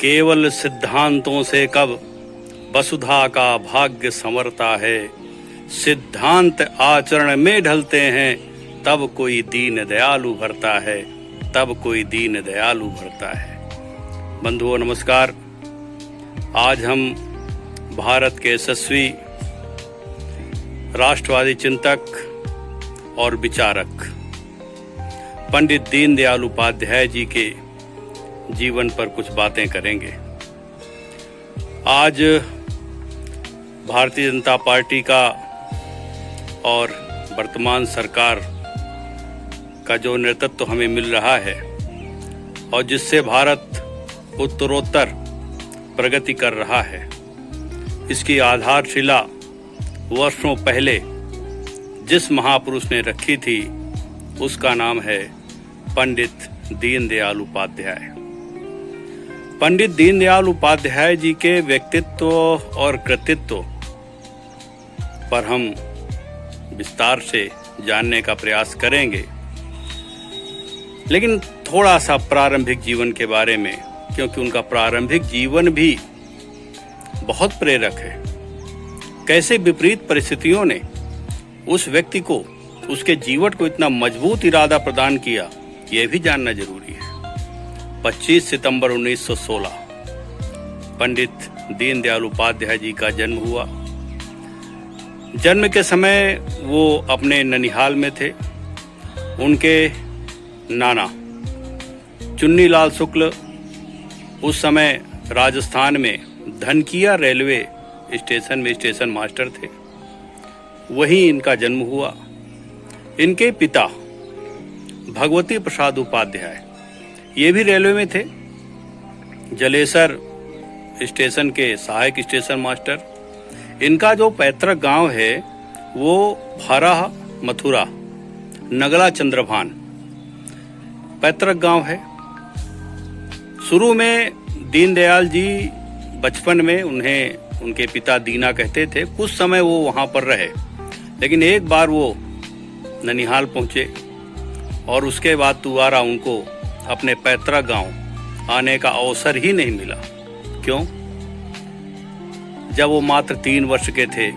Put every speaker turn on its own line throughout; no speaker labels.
केवल सिद्धांतों से कब वसुधा का भाग्य संवरता है। सिद्धांत आचरण में ढलते हैं तब कोई दीन दयालु भरता है, तब कोई दीन दयालु भरता है। बंधुओं नमस्कार। आज हम भारत के यशस्वी राष्ट्रवादी चिंतक और विचारक पंडित दीनदयाल उपाध्याय जी के जीवन पर कुछ बातें करेंगे। आज भारतीय जनता पार्टी का और वर्तमान सरकार का जो नेतृत्व हमें मिल रहा है और जिससे भारत उत्तरोत्तर प्रगति कर रहा है, इसकी आधारशिला वर्षों पहले जिस महापुरुष ने रखी थी उसका नाम है पंडित दीनदयाल उपाध्याय। पंडित दीनदयाल उपाध्याय जी के व्यक्तित्व और कृतित्व पर हम विस्तार से जानने का प्रयास करेंगे, लेकिन थोड़ा सा प्रारंभिक जीवन के बारे में, क्योंकि उनका प्रारंभिक जीवन भी बहुत प्रेरक है। कैसे विपरीत परिस्थितियों ने उस व्यक्ति को, उसके जीवन को इतना मजबूत इरादा प्रदान किया, यह भी जानना जरूरी है। 25 सितंबर 1916 पंडित दीनदयाल उपाध्याय जी का जन्म हुआ। जन्म के समय वो अपने ननिहाल में थे। उनके नाना चुन्नीलाल शुक्ल उस समय राजस्थान में धनकिया रेलवे स्टेशन में स्टेशन मास्टर थे। वहीं इनका जन्म हुआ। इनके पिता भगवती प्रसाद उपाध्याय ये भी रेलवे में थे, जलेसर स्टेशन के सहायक स्टेशन मास्टर। इनका जो पैतृक गांव है वो भराह मथुरा नगला चंद्रभान पैतृक गांव है। शुरू में दीनदयाल जी बचपन में उन्हें उनके पिता दीना कहते थे। कुछ समय वो वहां पर रहे, लेकिन एक बार वो ननिहाल पहुंचे और उसके बाद दोबारा उनको अपने पैतृक गांव आने का अवसर ही नहीं मिला। क्यों? जब वो मात्र 3 वर्ष के थे,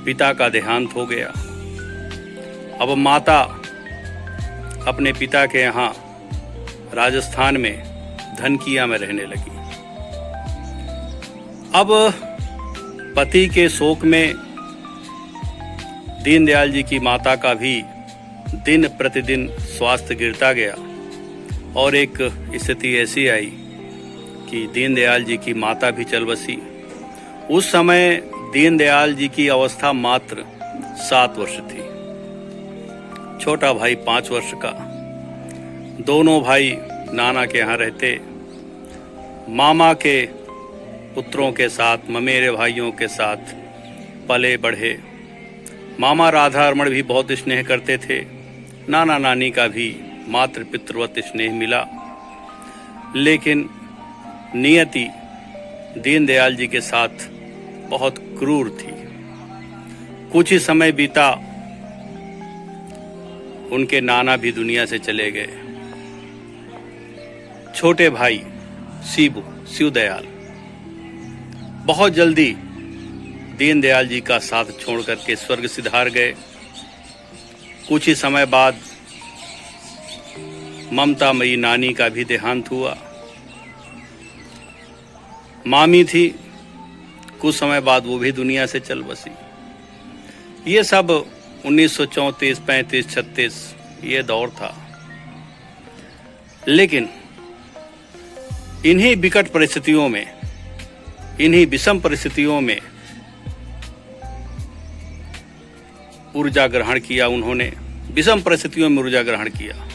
पिता का देहांत हो गया। अब माता अपने पिता के यहाँ राजस्थान में धनकिया में रहने लगी। अब पति के शोक में दीनदयाल जी की माता का भी दिन प्रतिदिन स्वास्थ्य गिरता गया और एक स्थिति ऐसी आई कि दीनदयाल जी की माता भी चल बसी। उस समय दीनदयाल जी की अवस्था मात्र 7 वर्ष थी। छोटा भाई 5 वर्ष का। दोनों भाई नाना के यहाँ रहते। मामा के पुत्रों के साथ, ममेरे भाइयों के साथ पले बढ़े। मामा राधा रमण भी बहुत स्नेह करते थे। नाना नानी का भी मातृ पितृवत स्नेह मिला, लेकिन नियति दीनदयाल जी के साथ बहुत क्रूर थी। कुछ ही समय बीता, उनके नाना भी दुनिया से चले गए। छोटे भाई शिवदयाल बहुत जल्दी दीनदयाल जी का साथ छोड़ करके स्वर्ग सिधार गए। कुछ ही समय बाद ममतामयी नानी का भी देहांत हुआ। मामी थी, कुछ समय बाद वो भी दुनिया से चल बसी। ये सब 1934, 35, 36 ये दौर था। लेकिन इन्हीं विकट परिस्थितियों में, इन्हीं विषम परिस्थितियों में ऊर्जा ग्रहण किया उन्होंने। विषम परिस्थितियों में ऊर्जा ग्रहण किया।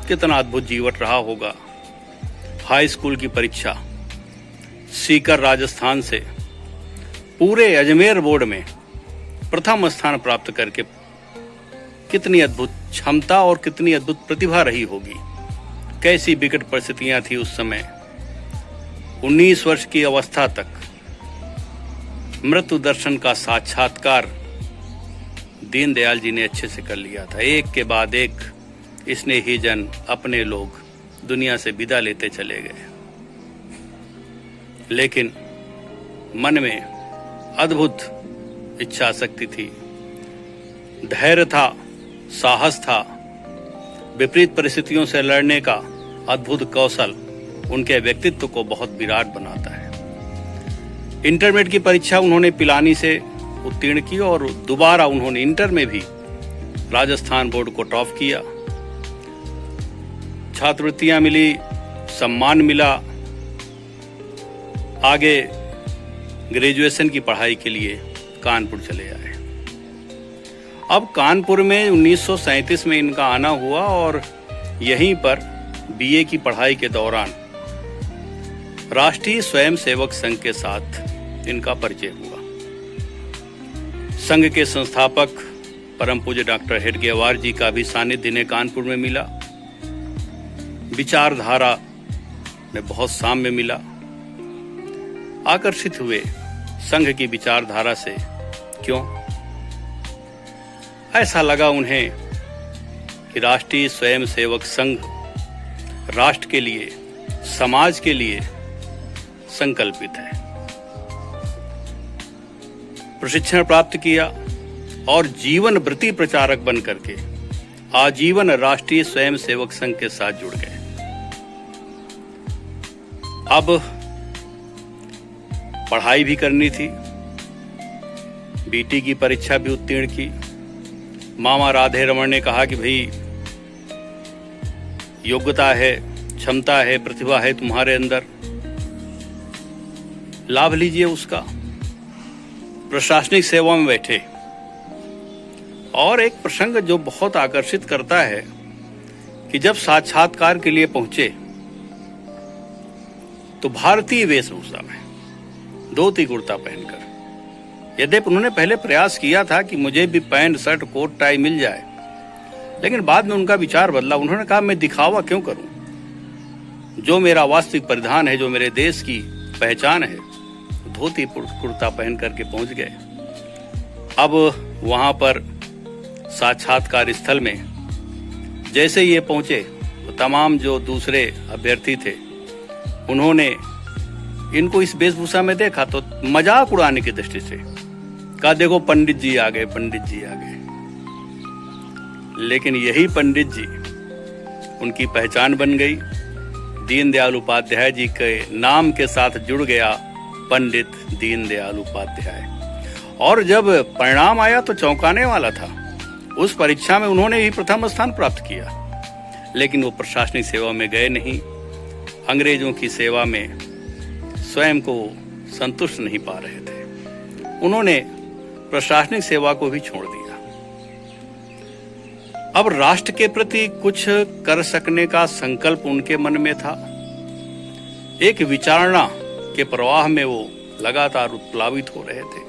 कितना अद्भुत जीवन रहा होगा। हाई स्कूल की परीक्षा सीकर राजस्थान से पूरे अजमेर बोर्ड में प्रथम स्थान प्राप्त करके कितनी अद्भुत क्षमता और कितनी अद्भुत प्रतिभा रही होगी। कैसी विकट परिस्थितियां थी उस समय। 19 वर्ष की अवस्था तक मृत्यु दर्शन का साक्षात्कार दीनदयाल जी ने अच्छे से कर लिया था। एक के बाद एक स्नेही जन, अपने लोग दुनिया से विदा लेते चले गए। लेकिन मन में अद्भुत इच्छा शक्ति थी, धैर्य था, साहस था, विपरीत परिस्थितियों से लड़ने का अद्भुत कौशल उनके व्यक्तित्व को बहुत विराट बनाता है। इंटरमीडिएट की परीक्षा उन्होंने पिलानी से उत्तीर्ण की और दोबारा उन्होंने इंटर में भी राजस्थान बोर्ड को टॉप किया। छात्रवृत्तियां मिली, सम्मान मिला। आगे ग्रेजुएशन की पढ़ाई के लिए कानपुर चले आए। अब कानपुर में 1937 में इनका आना हुआ और यहीं पर बीए की पढ़ाई के दौरान राष्ट्रीय स्वयंसेवक संघ के साथ इनका परिचय हुआ। संघ के संस्थापक परम पूज्य डॉक्टर हेडगेवार जी का भी सानिध्य इन्हें कानपुर में मिला। विचारधारा में बहुत साम्य मिला। आकर्षित हुए संघ की विचारधारा से। क्यों? ऐसा लगा उन्हें कि राष्ट्रीय स्वयंसेवक संघ राष्ट्र के लिए, समाज के लिए संकल्पित है। प्रशिक्षण प्राप्त किया और जीवन वृत्ति प्रचारक बन करके आजीवन राष्ट्रीय स्वयंसेवक संघ के साथ जुड़ गए। अब पढ़ाई भी करनी थी, बीटी की परीक्षा भी उत्तीर्ण की। मामा राधे रमन ने कहा कि भाई योग्यता है, क्षमता है, प्रतिभा है तुम्हारे अंदर, लाभ लीजिए उसका। प्रशासनिक सेवा में बैठे। और एक प्रसंग जो बहुत आकर्षित करता है कि जब साक्षात्कार के लिए पहुंचे तो भारतीय वेशभूषा में, धोती कुर्ता पहनकर, यद्यपि उन्होंने पहले प्रयास किया था कि मुझे भी पैंट शर्ट कोट टाई मिल जाए, लेकिन बाद में उनका विचार बदला। उन्होंने कहा मैं दिखावा क्यों करूं, जो मेरा वास्तविक परिधान है, जो मेरे देश की पहचान है, धोती कुर्ता पहन करके पहुंच गए। अब वहां पर साक्षात्कार स्थल में जैसे ये पहुंचे तो तमाम जो दूसरे अभ्यर्थी थे उन्होंने इनको इस वेशभूषा में देखा तो मजाक उड़ाने की दृष्टि से कहा देखो पंडित जी आ गए, पंडित जी आ गए। लेकिन यही पंडित जी उनकी पहचान बन गई। दीनदयाल उपाध्याय जी के नाम के साथ जुड़ गया पंडित दीनदयाल उपाध्याय। और जब परिणाम आया तो चौंकाने वाला था। उस परीक्षा में उन्होंने ही प्रथम स्थान प्राप्त किया, लेकिन वो प्रशासनिक सेवा में गए नहीं। अंग्रेजों की सेवा में स्वयं को संतुष्ट नहीं पा रहे थे। उन्होंने प्रशासनिक सेवा को भी छोड़ दिया। अब राष्ट्र के प्रति कुछ कर सकने का संकल्प उनके मन में था। एक विचारणा के प्रवाह में वो लगातार उत्प्लावित हो रहे थे,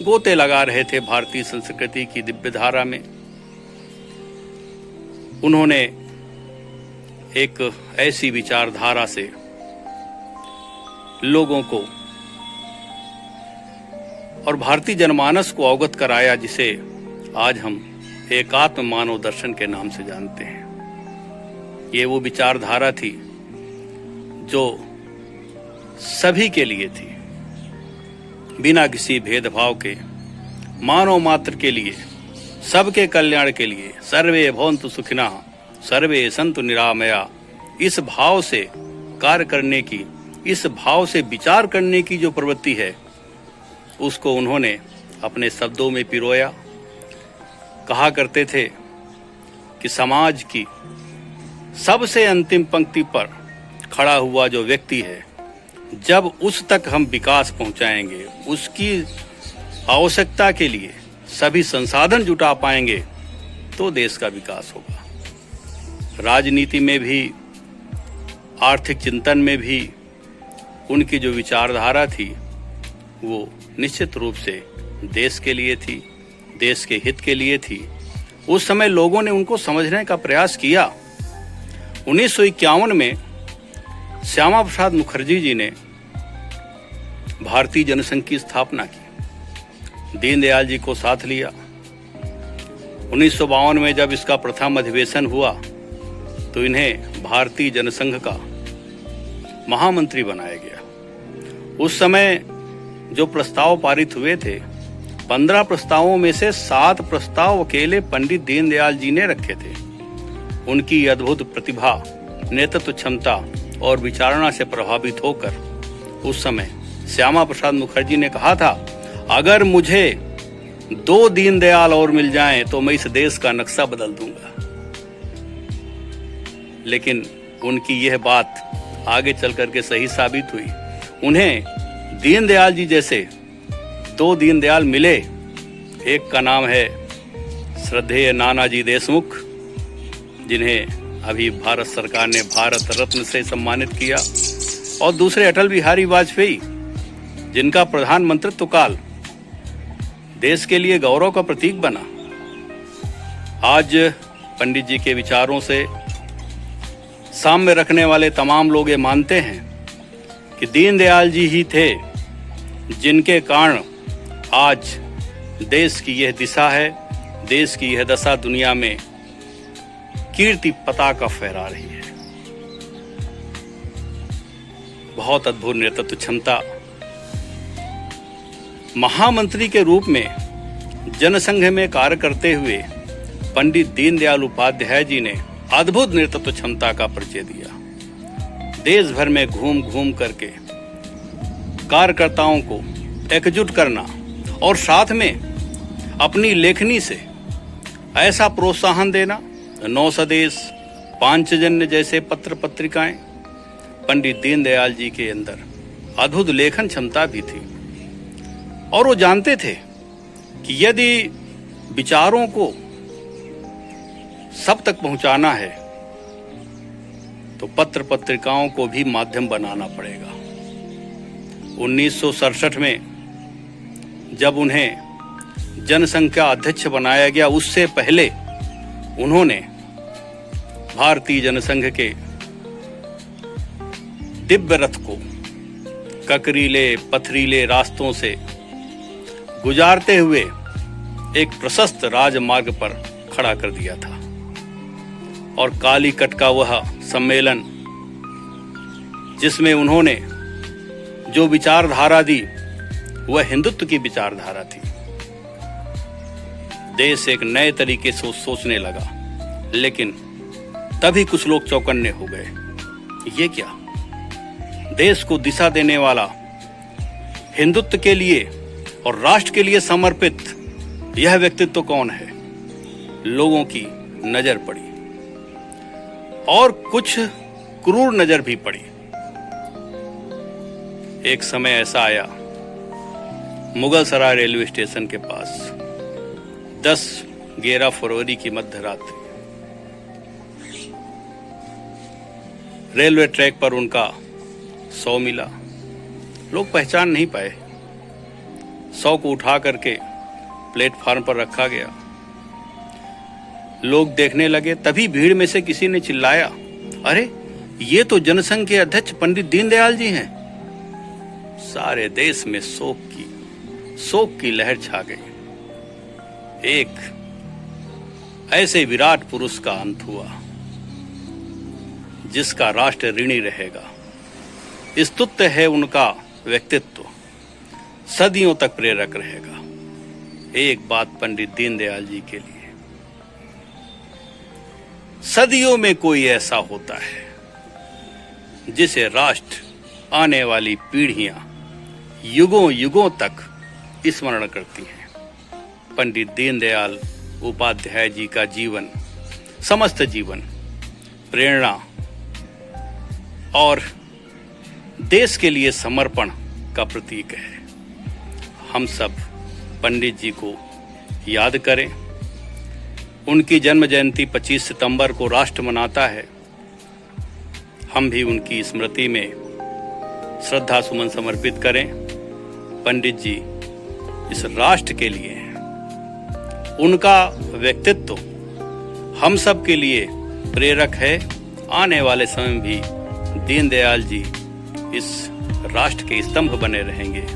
गोते लगा रहे थे भारतीय संस्कृति की दिव्य धारा में। उन्होंने एक ऐसी विचारधारा से लोगों को और भारतीय जनमानस को अवगत कराया जिसे आज हम एकात्म मानव दर्शन के नाम से जानते हैं। ये वो विचारधारा थी जो सभी के लिए थी, बिना किसी भेदभाव के, मानव मात्र के लिए, सबके कल्याण के लिए। सर्वे भवन्तु सुखिनः सर्वे सन्तु निरामया। इस भाव से कार्य करने की, इस भाव से विचार करने की जो प्रवृत्ति है उसको उन्होंने अपने शब्दों में पिरोया। कहा करते थे कि समाज की सबसे अंतिम पंक्ति पर खड़ा हुआ जो व्यक्ति है, जब उस तक हम विकास पहुंचाएंगे, उसकी आवश्यकता के लिए सभी संसाधन जुटा पाएंगे तो देश का विकास होगा। राजनीति में भी, आर्थिक चिंतन में भी उनकी जो विचारधारा थी वो निश्चित रूप से देश के लिए थी, देश के हित के लिए थी। उस समय लोगों ने उनको समझने का प्रयास किया। 1951 में श्यामा प्रसाद मुखर्जी जी ने भारतीय जनसंघ की स्थापना की, दीनदयाल जी को साथ लिया। 1952 में जब इसका प्रथम अधिवेशन हुआ तो इन्हें भारतीय जनसंघ का महामंत्री बनाया गया। उस समय जो प्रस्ताव पारित हुए थे, 15 प्रस्तावों में से 7 प्रस्ताव अकेले पंडित दीनदयाल जी ने रखे थे। उनकी अद्भुत प्रतिभा, नेतृत्व क्षमता और विचारणा से प्रभावित होकर उस समय श्यामा प्रसाद मुखर्जी ने कहा था, अगर मुझे 2 दीनदयाल और मिल जाएं तो मैं इस देश का नक्शा बदल दूंगा। लेकिन उनकी यह बात आगे चल करके सही साबित हुई। उन्हें दीनदयाल जी जैसे 2 दीनदयाल मिले। एक का नाम है श्रद्धेय नानाजी देशमुख, जिन्हें अभी भारत सरकार ने भारत रत्न से सम्मानित किया, और दूसरे अटल बिहारी वाजपेयी, जिनका प्रधानमंत्रित्व काल देश के लिए गौरव का प्रतीक बना। आज पंडित जी के विचारों से साम्य रखने वाले तमाम लोग ये मानते हैं कि दीनदयाल जी ही थे जिनके कारण आज देश की यह दिशा है, देश की यह दशा दुनिया में कीर्ति पताका फहरा रही है। बहुत अद्भुत नेतृत्व क्षमता। महामंत्री के रूप में जनसंघ में कार्य करते हुए पंडित दीनदयाल उपाध्याय जी ने अद्भुत नेतृत्व क्षमता का परिचय दिया। देश भर में घूम घूम करके कार्यकर्ताओं को एकजुट करना और साथ में अपनी लेखनी से ऐसा प्रोत्साहन देना। 9 सदेश, पांचजन्य जैसे पत्र पत्रिकाएं, पंडित दीनदयाल जी के अंदर अद्भुत लेखन क्षमता भी थी, और वो जानते थे कि यदि विचारों को सब तक पहुंचाना है तो पत्र पत्रिकाओं को भी माध्यम बनाना पड़ेगा। 1967 में जब उन्हें जनसंघ का अध्यक्ष बनाया गया, उससे पहले उन्होंने भारतीय जनसंघ के दिव्य रथ को ककरीले पथरीले रास्तों से गुजारते हुए एक प्रशस्त राजमार्ग पर खड़ा कर दिया था, और कालीकट का वह सम्मेलन जिसमें उन्होंने जो विचारधारा दी वह हिंदुत्व की विचारधारा थी। देश एक नए तरीके से सोचने लगा, लेकिन तभी कुछ लोग चौकन्ने हो गए। ये क्या? देश को दिशा देने वाला, हिंदुत्व के लिए और राष्ट्र के लिए समर्पित यह व्यक्तित्व कौन है? लोगों की नजर पड़ी, और कुछ क्रूर नजर भी पड़ी। एक समय ऐसा आया, मुगल सराय रेलवे स्टेशन के पास 10-11 फरवरी की मध्य रात्रि रेलवे ट्रैक पर उनका शव मिला। लोग पहचान नहीं पाए। शव को उठा करके प्लेटफार्म पर रखा गया। लोग देखने लगे, तभी भीड़ में से किसी ने चिल्लाया, अरे ये तो जनसंघ के अध्यक्ष पंडित दीनदयाल जी हैं। सारे देश में शोक की लहर छा गई। एक ऐसे विराट पुरुष का अंत हुआ जिसका राष्ट्र ऋणी रहेगा। स्तुत्य है उनका व्यक्तित्व, सदियों तक प्रेरक रहेगा। एक बात पंडित दीनदयाल जी के लिए, सदियों में कोई ऐसा होता है जिसे राष्ट्र, आने वाली पीढ़ियां युगों युगों तक स्मरण करती हैं। पंडित दीनदयाल उपाध्याय जी का जीवन, समस्त जीवन प्रेरणा और देश के लिए समर्पण का प्रतीक है। हम सब पंडित जी को याद करें। उनकी जन्म जयंती 25 सितंबर को राष्ट्र मनाता है। हम भी उनकी स्मृति में श्रद्धा सुमन समर्पित करें। पंडित जी इस राष्ट्र के लिए हैं। उनका व्यक्तित्व हम सब के लिए प्रेरक है। आने वाले समय भी दीनदयाल जी इस राष्ट्र के स्तंभ बने रहेंगे।